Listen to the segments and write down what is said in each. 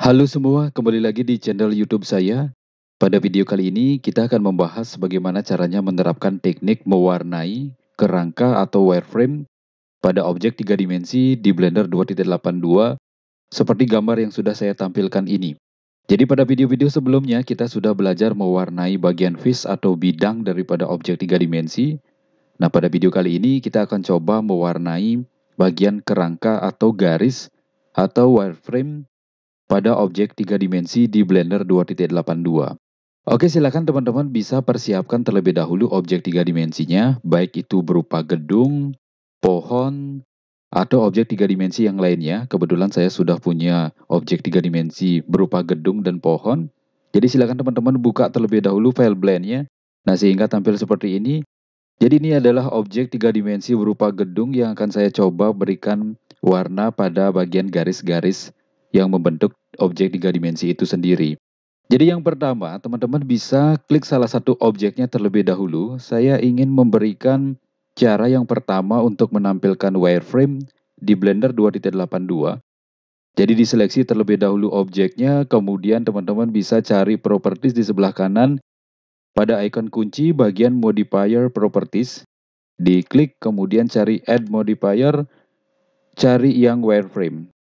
Halo semua, kembali lagi di channel YouTube saya. Pada video kali ini kita akan membahas bagaimana caranya menerapkan teknik mewarnai kerangka atau wireframe pada objek 3 dimensi di Blender 2.82 seperti gambar yang sudah saya tampilkan ini. Jadi pada video-video sebelumnya kita sudah belajar mewarnai bagian face atau bidang daripada objek 3 dimensi. Nah, pada video kali ini kita akan coba mewarnai bagian kerangka atau garis atau wireframe pada objek 3 dimensi di Blender 2.82. Oke, silakan teman-teman bisa persiapkan terlebih dahulu objek 3 dimensinya, baik itu berupa gedung, pohon, atau objek 3 dimensi yang lainnya. Kebetulan saya sudah punya objek 3 dimensi berupa gedung dan pohon. Jadi silakan teman-teman buka terlebih dahulu file blend-nya. Nah, sehingga tampil seperti ini. Jadi ini adalah objek 3 dimensi berupa gedung yang akan saya coba berikan warna pada bagian garis-garis yang membentuk objek 3 dimensi itu sendiri. Jadi yang pertama, teman-teman bisa klik salah satu objeknya terlebih dahulu. Saya ingin memberikan cara yang pertama untuk menampilkan wireframe di Blender 2.82. Jadi diseleksi terlebih dahulu objeknya, kemudian teman-teman bisa cari properties di sebelah kanan. Pada icon kunci bagian modifier properties, diklik kemudian cari add modifier, cari yang wireframe.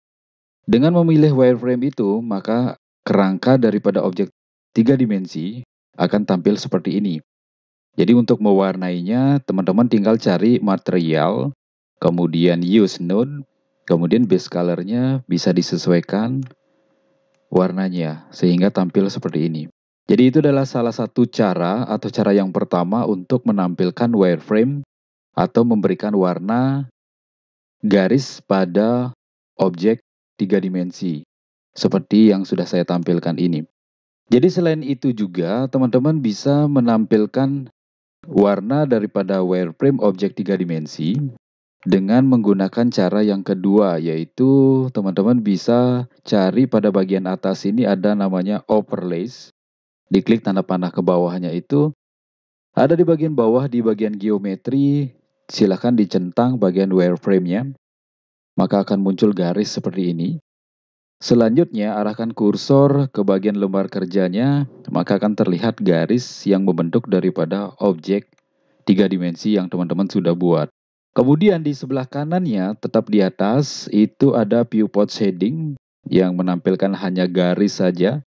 Dengan memilih wireframe itu, maka kerangka daripada objek 3 dimensi akan tampil seperti ini. Jadi untuk mewarnainya, teman-teman tinggal cari material, kemudian use node, kemudian base color-nya bisa disesuaikan warnanya sehingga tampil seperti ini. Jadi itu adalah salah satu cara atau cara yang pertama untuk menampilkan wireframe atau memberikan warna garis pada objek 3 dimensi seperti yang sudah saya tampilkan ini. Jadi selain itu juga teman-teman bisa menampilkan warna daripada wireframe objek 3 dimensi dengan menggunakan cara yang kedua, yaitu teman-teman bisa cari pada bagian atas ini ada namanya overlays. Diklik tanda panah ke bawahnya itu, ada di bagian bawah di bagian geometri, silakan dicentang bagian wireframe-nya, maka akan muncul garis seperti ini. Selanjutnya arahkan kursor ke bagian lembar kerjanya, maka akan terlihat garis yang membentuk daripada objek 3 dimensi yang teman-teman sudah buat. Kemudian di sebelah kanannya, tetap di atas, itu ada viewport shading yang menampilkan hanya garis saja.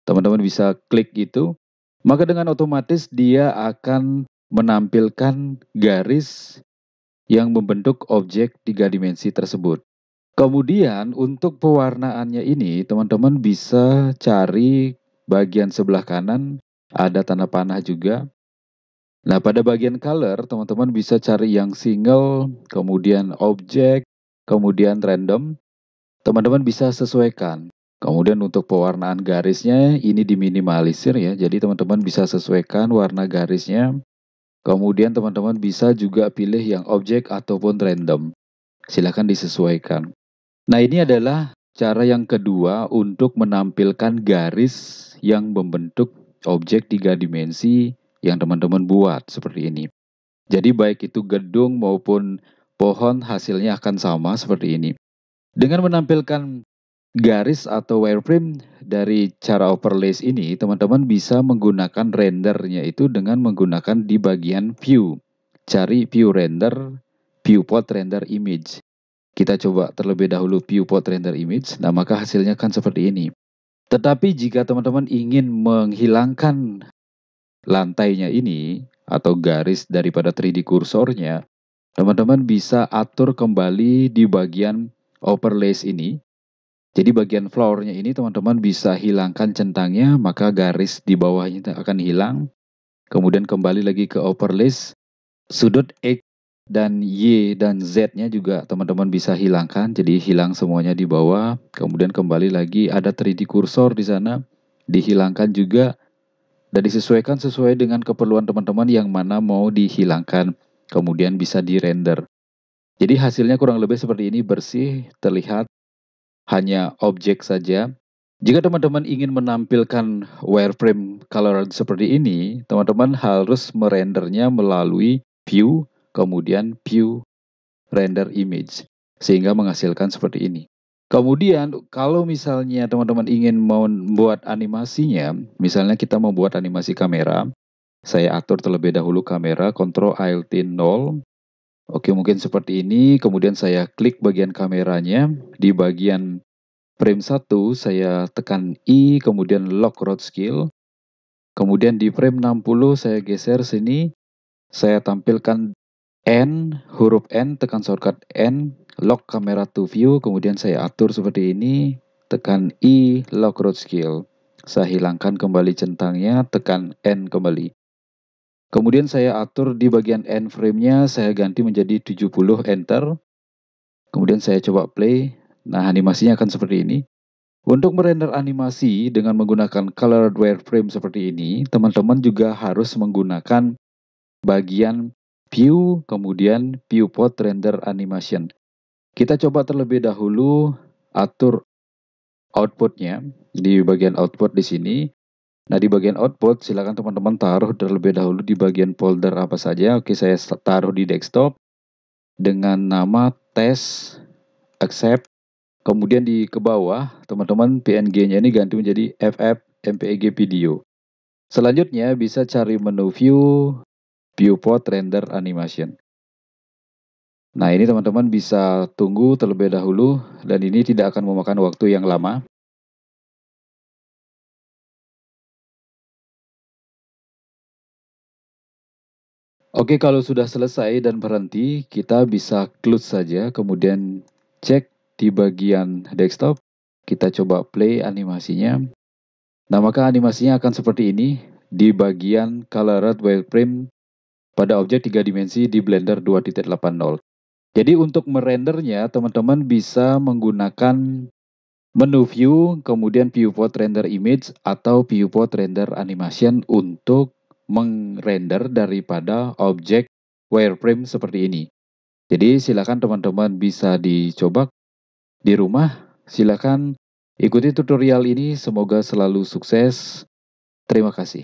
Teman-teman bisa klik itu, maka dengan otomatis dia akan menampilkan garis yang membentuk objek 3 dimensi tersebut. Kemudian untuk pewarnaannya ini, teman-teman bisa cari bagian sebelah kanan, ada tanda panah juga. Nah, pada bagian color, teman-teman bisa cari yang single, kemudian objek, kemudian random. Teman-teman bisa sesuaikan. Kemudian untuk pewarnaan garisnya, ini diminimalisir ya. Jadi teman-teman bisa sesuaikan warna garisnya. Kemudian teman-teman bisa juga pilih yang objek ataupun random. Silahkan disesuaikan. Nah, ini adalah cara yang kedua untuk menampilkan garis yang membentuk objek 3 dimensi yang teman-teman buat seperti ini. Jadi baik itu gedung maupun pohon hasilnya akan sama seperti ini. Dengan menampilkan garis atau wireframe dari cara overlays ini, teman-teman bisa menggunakan rendernya itu dengan menggunakan di bagian view. Cari view render, viewport render image. Kita coba terlebih dahulu viewport render image, nah maka hasilnya kan seperti ini. Tetapi jika teman-teman ingin menghilangkan lantainya ini, atau garis daripada 3D kursornya, teman-teman bisa atur kembali di bagian overlays ini. Jadi bagian floor-nya ini teman-teman bisa hilangkan centangnya, maka garis di bawahnya akan hilang. Kemudian kembali lagi ke overlays, sudut X dan Y dan Z-nya juga teman-teman bisa hilangkan, jadi hilang semuanya di bawah. Kemudian kembali lagi ada 3D kursor di sana, dihilangkan juga dan disesuaikan sesuai dengan keperluan teman-teman yang mana mau dihilangkan. Kemudian bisa di-render. Jadi hasilnya kurang lebih seperti ini, bersih, terlihat hanya objek saja. Jika teman-teman ingin menampilkan wireframe color seperti ini, teman-teman harus merendernya melalui view, kemudian view render image, sehingga menghasilkan seperti ini. Kemudian kalau misalnya teman-teman ingin membuat animasinya, misalnya kita membuat animasi kamera, saya atur terlebih dahulu kamera, Ctrl Alt 0. Oke, mungkin seperti ini. Kemudian saya klik bagian kameranya. Di bagian frame 1, saya tekan I, kemudian lock road scale. Kemudian di frame 60, saya geser sini. Saya tampilkan N, huruf N, tekan shortcut N, lock camera to view, kemudian saya atur seperti ini, tekan I, lock road scale. Saya hilangkan kembali centangnya, tekan N kembali. Kemudian saya atur di bagian end frame-nya, saya ganti menjadi 70, enter. Kemudian saya coba play. Nah, animasinya akan seperti ini. Untuk merender animasi dengan menggunakan colored wireframe seperti ini, teman-teman juga harus menggunakan bagian view, kemudian viewport render animation. Kita coba terlebih dahulu atur outputnya di bagian output di sini. Nah, di bagian output, silakan teman-teman taruh terlebih dahulu di bagian folder apa saja. Oke, saya taruh di desktop dengan nama test, accept. Kemudian di ke bawah, teman-teman PNG-nya ini ganti menjadi FFmpeg video. Selanjutnya, bisa cari menu view, viewport render animation. Nah, ini teman-teman bisa tunggu terlebih dahulu, dan ini tidak akan memakan waktu yang lama. Oke, kalau sudah selesai dan berhenti, kita bisa close saja, kemudian cek di bagian desktop, kita coba play animasinya. Nah, maka animasinya akan seperti ini, di bagian colored wireframe pada objek 3 dimensi di Blender 2.80. Jadi untuk merendernya, teman-teman bisa menggunakan menu view, kemudian viewport render image, atau viewport render animation untuk merender daripada objek wireframe seperti ini. Jadi silakan teman-teman bisa dicoba di rumah. Silakan ikuti tutorial ini, semoga selalu sukses. Terima kasih.